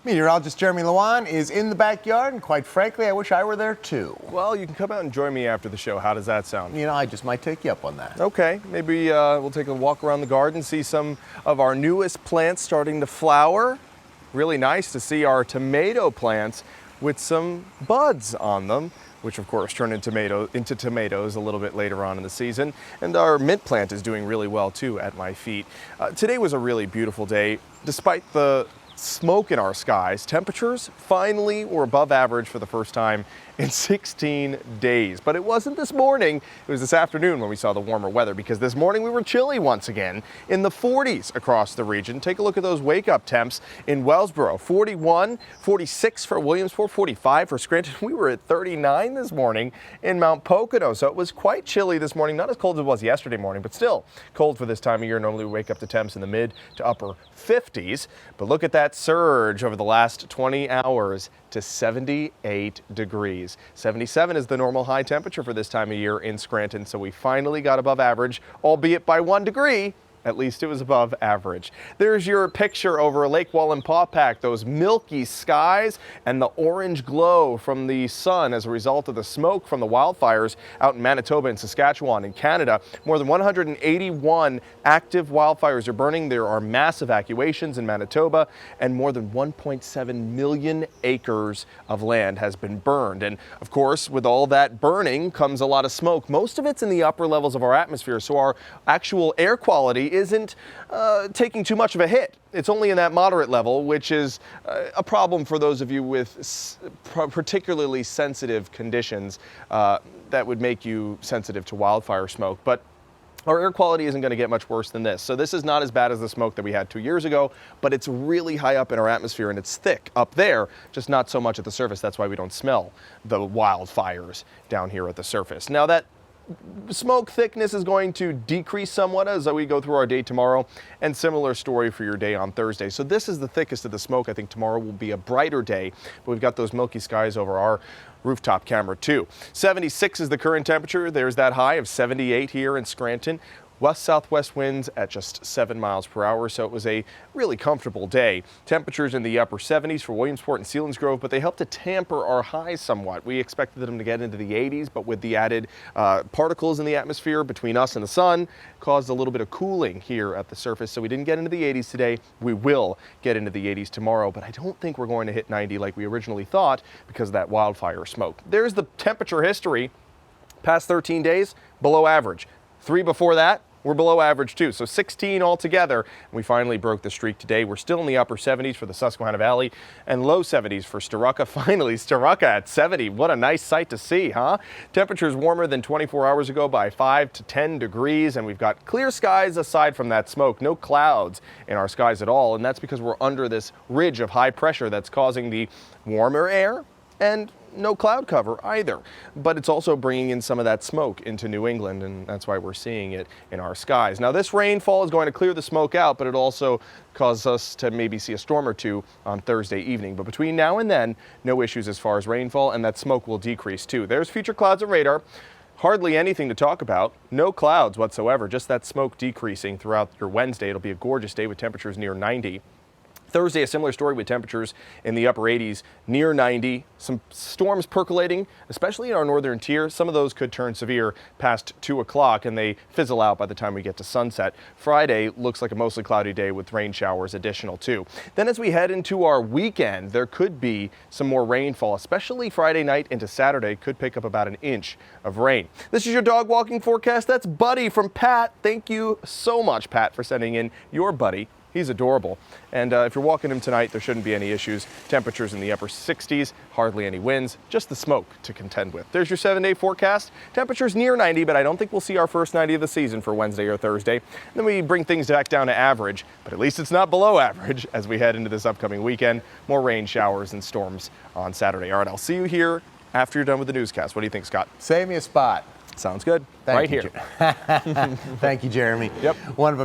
Meteorologist Jeremy Lewan is in the backyard, and quite frankly, I wish I were there too. Well, you can come out and join me after the show. How does that sound? I just might take you up on that. Okay, maybe we'll take a walk around the garden, see some of our newest plants starting to flower. Really nice to see our tomato plants with some buds on them, which of course turn into tomatoes a little bit later on in the season. And our mint plant is doing really well too at my feet. Today was a really beautiful day. Despite the smoke in our skies, temperatures finally were above average for the first time in 16 days. But it wasn't this morning, it was this afternoon when we saw the warmer weather, because this morning we were chilly once again in the 40s across the region. Take a look at those wake-up temps in Wellsboro. 41, 46 for Williamsport, 45 for Scranton. We were at 39 this morning in Mount Pocono, so it was quite chilly this morning. Not as cold as it was yesterday morning, but still cold for this time of year. Normally we wake up to temps in the mid to upper 50s, but look at that surge over the last 20 hours to 78 degrees. 77 is the normal high temperature for this time of year in Scranton, so we finally got above average, albeit by 1 degree. At least it was above average. There's your picture over Lake Wallenpaupack, those milky skies and the orange glow from the sun as a result of the smoke from the wildfires out in Manitoba and Saskatchewan in Canada. More than 181 active wildfires are burning. There are mass evacuations in Manitoba, and more than 1.7 million acres of land has been burned. And of course, with all that burning comes a lot of smoke. Most of it's in the upper levels of our atmosphere, so our actual air quality isn't taking too much of a hit. It's only in that moderate level, which is a problem for those of you with particularly sensitive conditions that would make you sensitive to wildfire smoke. But our air quality isn't going to get much worse than this. So this is not as bad as the smoke that we had 2 years ago, but it's really high up in our atmosphere and it's thick up there, just not so much at the surface. That's why we don't smell the wildfires down here at the surface. Now that smoke thickness is going to decrease somewhat as we go through our day tomorrow, and similar story for your day on Thursday. So this is the thickest of the smoke. I think tomorrow will be a brighter day, but we've got those milky skies over our rooftop camera too. 76 is the current temperature. There's that high of 78 here in Scranton. West-southwest winds at just 7 miles per hour, so it was a really comfortable day. Temperatures in the upper 70s for Williamsport and Selinsgrove, but they helped to tamper our highs somewhat. We expected them to get into the 80s, but with the added particles in the atmosphere between us and the sun, caused a little bit of cooling here at the surface, so we didn't get into the 80s today. We will get into the 80s tomorrow, but I don't think we're going to hit 90 like we originally thought because of that wildfire smoke. There's the temperature history. Past 13 days, below average. 3 before that, we're below average too, so 16 altogether. We finally broke the streak today. We're still in the upper 70s for the Susquehanna Valley and low 70s for Sturrucka. Finally, Sturrucka at 70. What a nice sight to see, huh? Temperatures warmer than 24 hours ago by 5 to 10 degrees, and we've got clear skies aside from that smoke. No clouds in our skies at all, and that's because we're under this ridge of high pressure that's causing the warmer air and no cloud cover either, but it's also bringing in some of that smoke into New England, and that's why we're seeing it in our skies. Now this rainfall is going to clear the smoke out, but it also causes us to maybe see a storm or two on Thursday evening. But between now and then, no issues as far as rainfall, and that smoke will decrease too. There's future clouds and radar. Hardly anything to talk about. No clouds whatsoever, just that smoke decreasing throughout your Wednesday. It'll be a gorgeous day with temperatures near 90. Thursday, a similar story with temperatures in the upper 80s, near 90. Some storms percolating, especially in our northern tier. Some of those could turn severe past 2 o'clock, and they fizzle out by the time we get to sunset. Friday looks like a mostly cloudy day with rain showers additional too. Then as we head into our weekend, there could be some more rainfall, especially Friday night into Saturday. Could pick up about an inch of rain. This is your dog walking forecast. That's Buddy from Pat. Thank you so much, Pat, for sending in your buddy. He's adorable. And if you're walking him tonight, there shouldn't be any issues. Temperatures in the upper 60s, hardly any winds, just the smoke to contend with. There's your 7-day forecast. Temperatures near 90, but I don't think we'll see our first 90 of the season for Wednesday or Thursday. And then we bring things back down to average, but at least it's not below average as we head into this upcoming weekend. More rain showers and storms on Saturday. All right, I'll see you here after you're done with the newscast. What do you think, Scott? Save me a spot. Sounds good. Thank right you, here. Thank you, Jeremy. Yep. One of